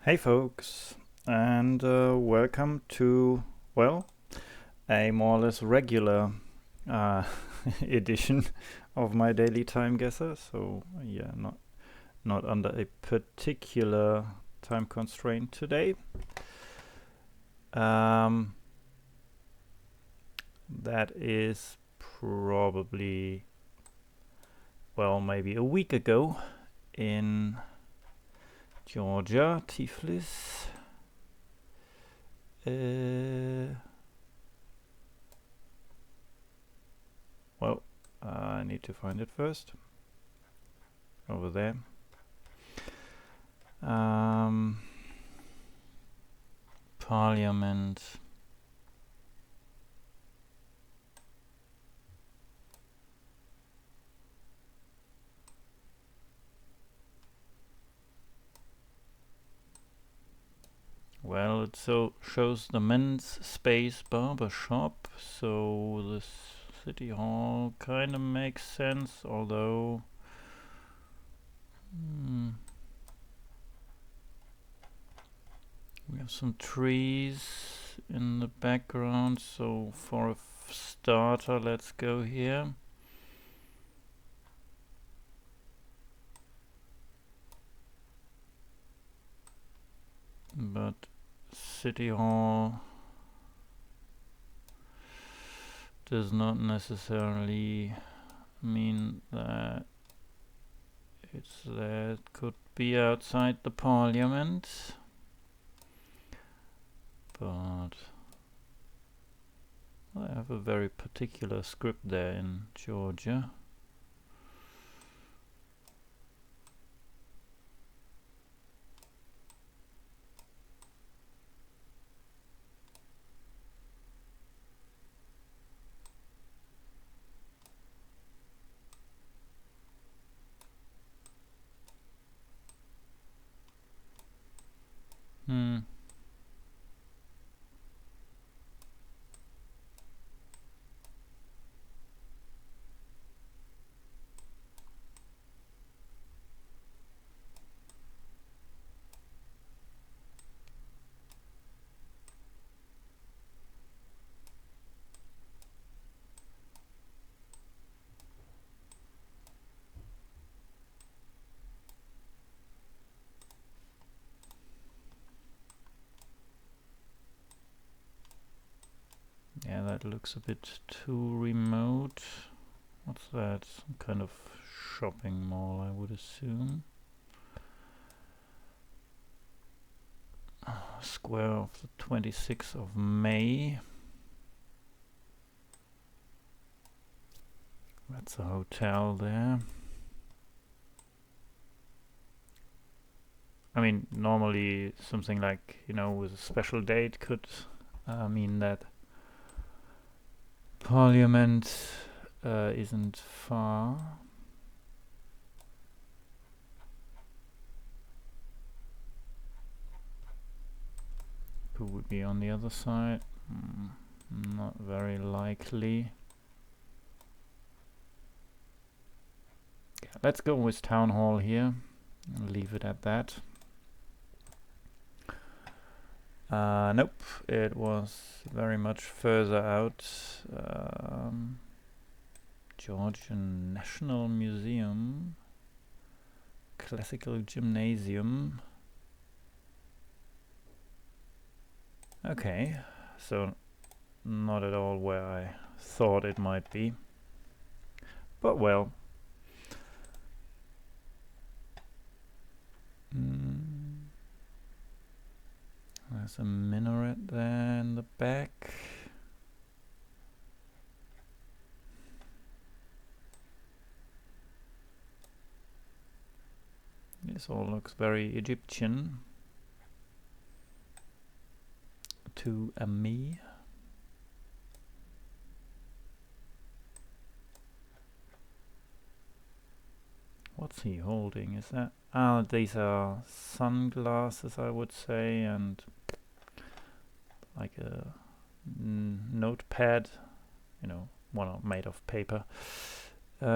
Hey folks, and welcome to, well, a more or less regular uh, edition of my daily time guesser. So yeah, not under a particular time constraint today. That is probably, well, maybe a week ago in Georgia, Tiflis. Well, I need to find it first. Over there. Parliament. Well, it shows the men's space barber shop, so the city hall kind of makes sense, although we have some trees in the background, so for a starter, let's go here. But City Hall does not necessarily mean that it's there. It could be outside the parliament, but I have a very particular script there in Georgia. Yeah, that looks a bit too remote. What's that? Some kind of shopping mall, I would assume. Square of the 26th of May. That's a hotel there. I mean, normally something like, with a special date could mean that Parliament isn't far. Who would be on the other side? Not very likely. Yeah, let's go with Town Hall here and leave it at that. Nope, it was very much further out. Georgian National Museum, Classical Gymnasium. Okay, so not at all where I thought it might be. But well. There's a minaret there in the back. This all looks very Egyptian to me. What's he holding? Is that... these are sunglasses, I would say, and like a notepad, one made of paper. Is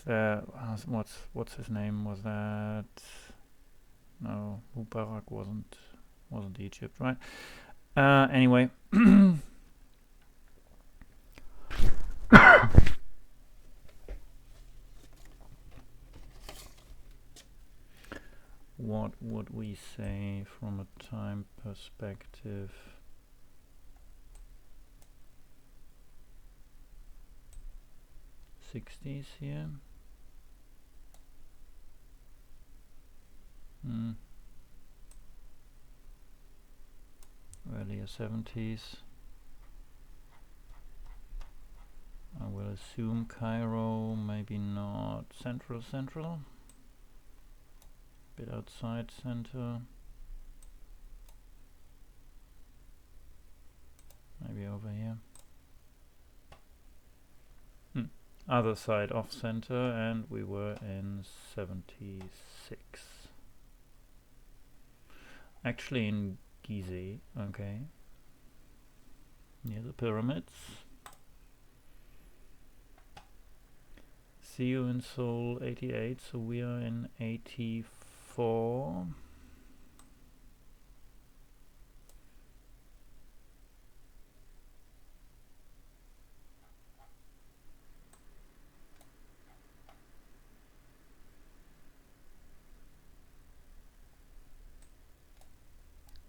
what's his name? Was that? No, Mubarak wasn't Egypt, right? Anyway. What would we say from a time perspective? '60s here. Earlier '70s. I will assume Cairo, maybe not central. Bit outside center. Maybe over here. Other side off center, and we were in '76. Actually in Gizeh, okay. Near the pyramids. See you in Seoul '88, so we are in '84.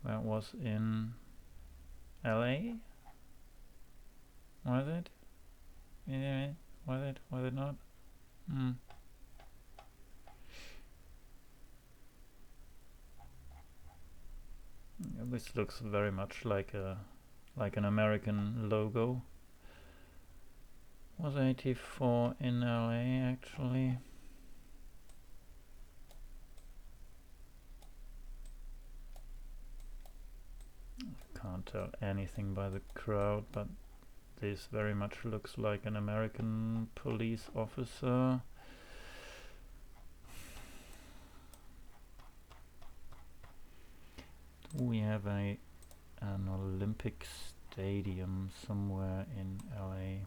That was in LA? Was it? Yeah, was it not? This looks very much like an American logo. Was 84 in LA actually? Can't tell anything by the crowd, but this very much looks like an American police officer. We have an Olympic stadium somewhere in LA.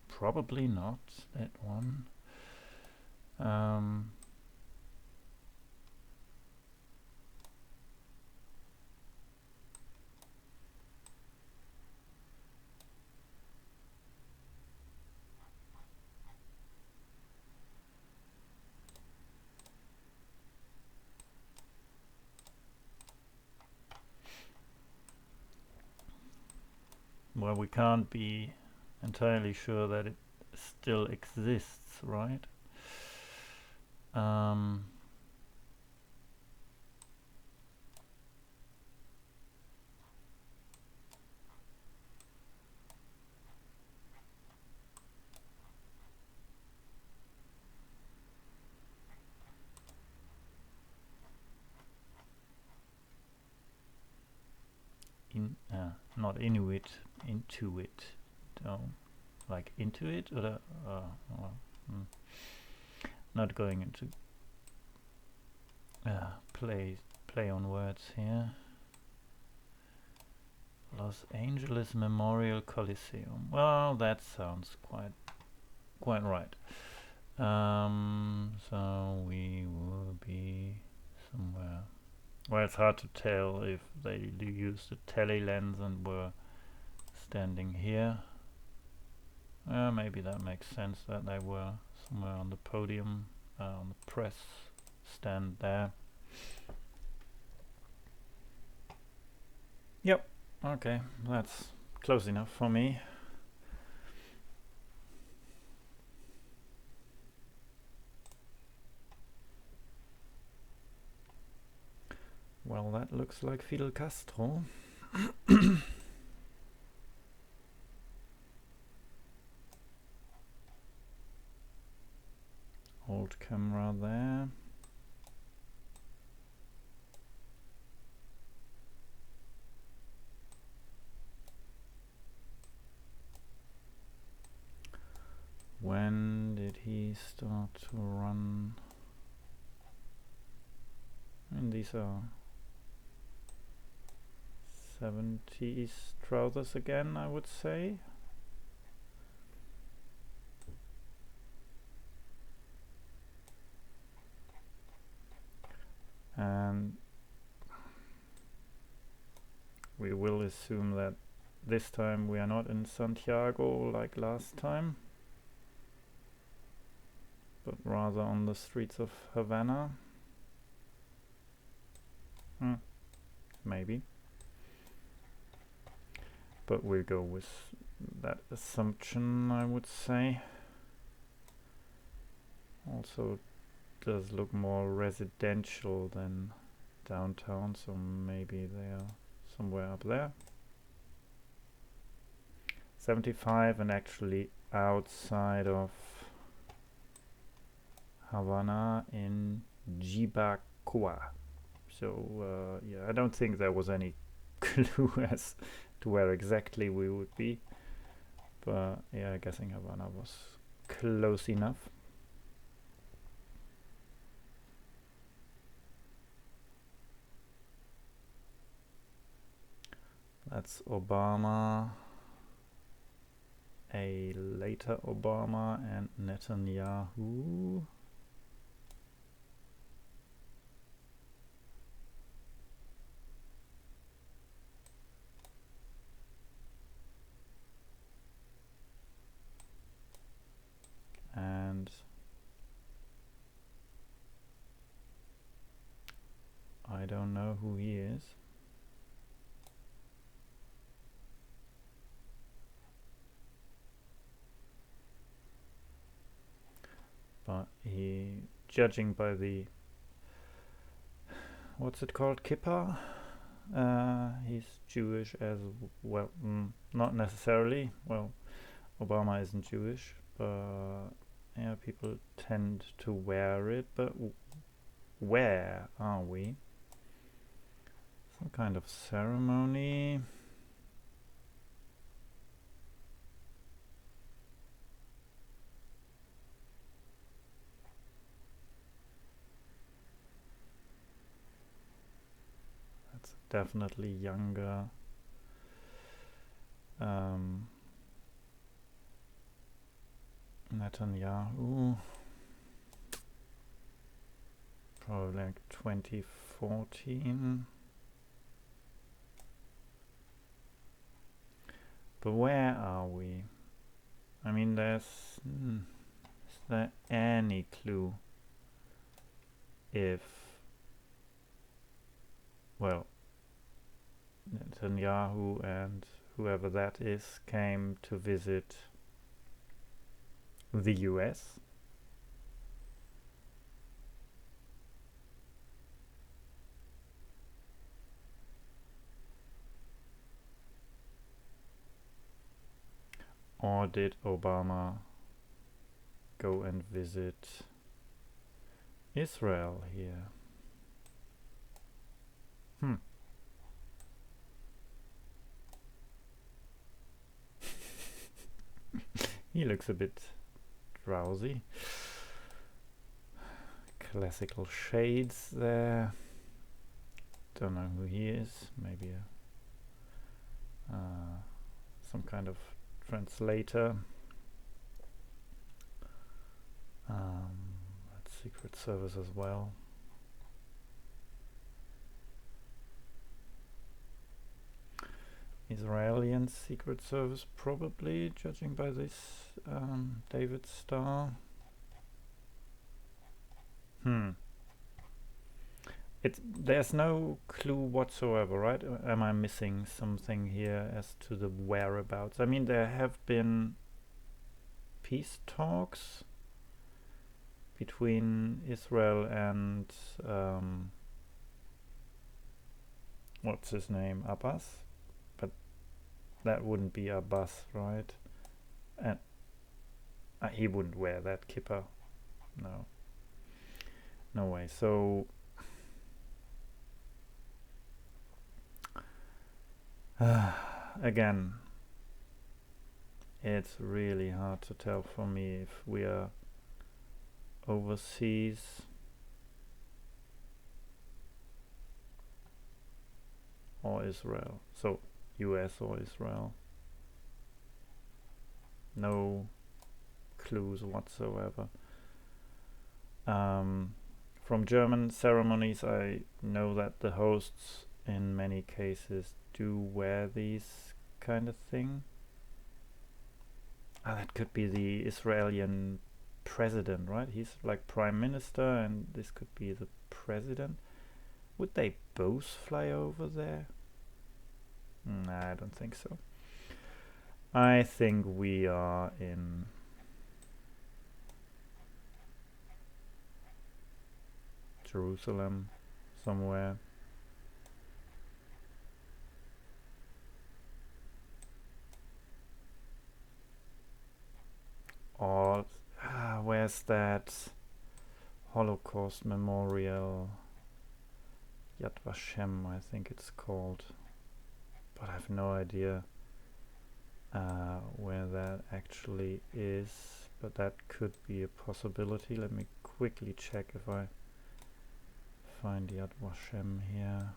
Probably not that one. Well, we can't be entirely sure that it still exists, right? Not Inuit, Intuit. Like Intuit or not going into play on words here. Los Angeles Memorial Coliseum. Well, that sounds quite right. So we will be somewhere. Well, it's hard to tell if they used a tele lens and were standing here. Maybe that makes sense that they were somewhere on the podium, on the press stand there. Yep, okay, that's close enough for me. Well, that looks like Fidel Castro. Old camera there. When did he start to run? And these are 70s trousers again, I would say. And we will assume that this time we are not in Santiago like last time, but rather on the streets of Havana. Maybe. But we'll go with that assumption, I would say. Also does look more residential than downtown, so maybe they are somewhere up there. 75 and actually outside of Havana in Jibacua. So yeah, I don't think there was any clue as to where exactly we would be, but yeah, guessing Havana was close enough. That's Obama, a later Obama, and Netanyahu. And I don't know who he is. But he, judging by the, what's it called, kippah? He's Jewish as well. Not necessarily. Well, Obama isn't Jewish, but yeah, people tend to wear it. But where are we? Some kind of ceremony. That's definitely younger. Netanyahu. Probably like 2014. But where are we? I mean, is there any clue if, well, Netanyahu and whoever that is came to visit the US? Or did Obama go and visit Israel here? He looks a bit drowsy. Classical shades there. Don't know who he is. Maybe some kind of translator. That's Secret Service as well. Israeli Secret Service, probably, judging by this David Star. There's no clue whatsoever, right? Am I missing something here as to the whereabouts? I mean, there have been peace talks between Israel and what's his name, Abbas? But that wouldn't be Abbas, right? And he wouldn't wear that kippah. No way. So again, it's really hard to tell for me if we are overseas or Israel. So US or Israel. No clues whatsoever. From German ceremonies, I know that the hosts in many cases do wear these kind of thing. That could be the Israeli president, right? He's like prime minister, and this could be the president. Would they both fly over there? Nah, I don't think so. I think we are in Jerusalem somewhere. Or where's that Holocaust memorial? Yad Vashem, I think it's called. But I have no idea where that actually is. But that could be a possibility. Let me quickly check if I find Yad Vashem here.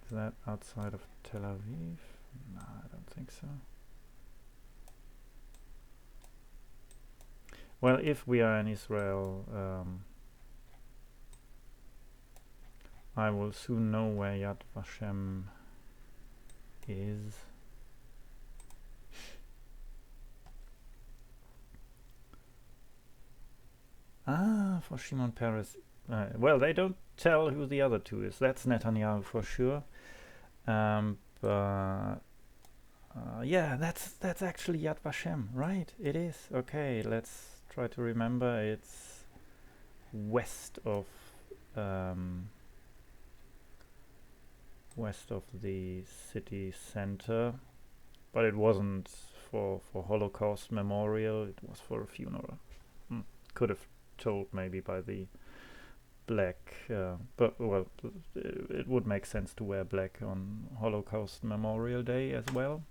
Is that outside of Tel Aviv? No, I don't think so. Well, if we are in Israel, I will soon know where Yad Vashem is. For Shimon Peres. Well, they don't tell who the other two is. That's Netanyahu for sure. But yeah, that's actually Yad Vashem, right? It is. Okay, let's try to remember. It's west of the city center, but it wasn't for Holocaust memorial. It was for a funeral. Could have told maybe by the black, but well, it would make sense to wear black on Holocaust Memorial Day as well.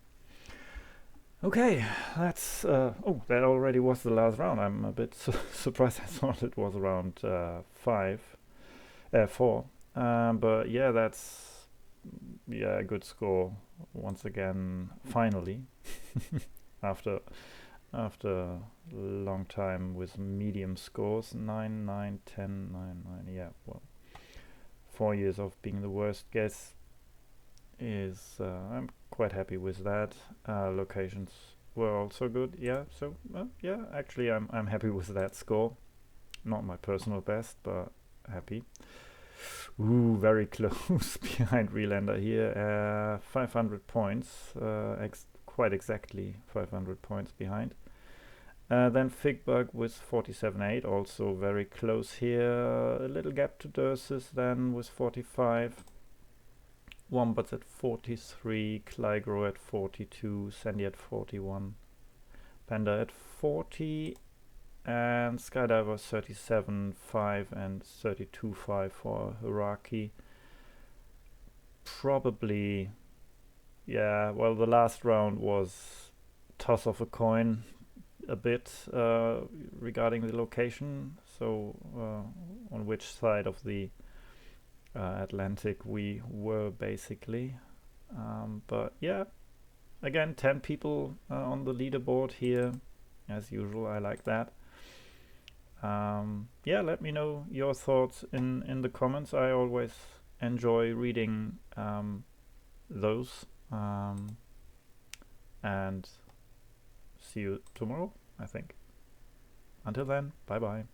Okay, that's oh, that already was the last round. I'm a bit surprised. I thought it was around 4, but yeah, that's a good score once again. Finally, after a long time with medium scores, 9, 9, 10, 9, 9. Yeah, well, 4 years of being the worst guess is I'm quite happy with that. Locations were also good. Yeah, so yeah, actually I'm happy with that score. Not my personal best, but happy. Ooh, very close behind Relander here. 500 points, quite exactly 500 points behind. Then Figbug with 47.8, also very close here. A little gap to Dursus then with 45. Wombats at 43, Clygro at 42, Sandy at 41, Panda at 40, and Skydiver 37.5 and 32.5 for Hiraki. Probably, yeah, well, the last round was toss of a coin a bit regarding the location, so on which side of the Atlantic we were basically, but yeah, again 10 people on the leaderboard here as usual. I like that. Yeah, let me know your thoughts in the comments. I always enjoy reading those, and see you tomorrow, I think. Until then, bye bye.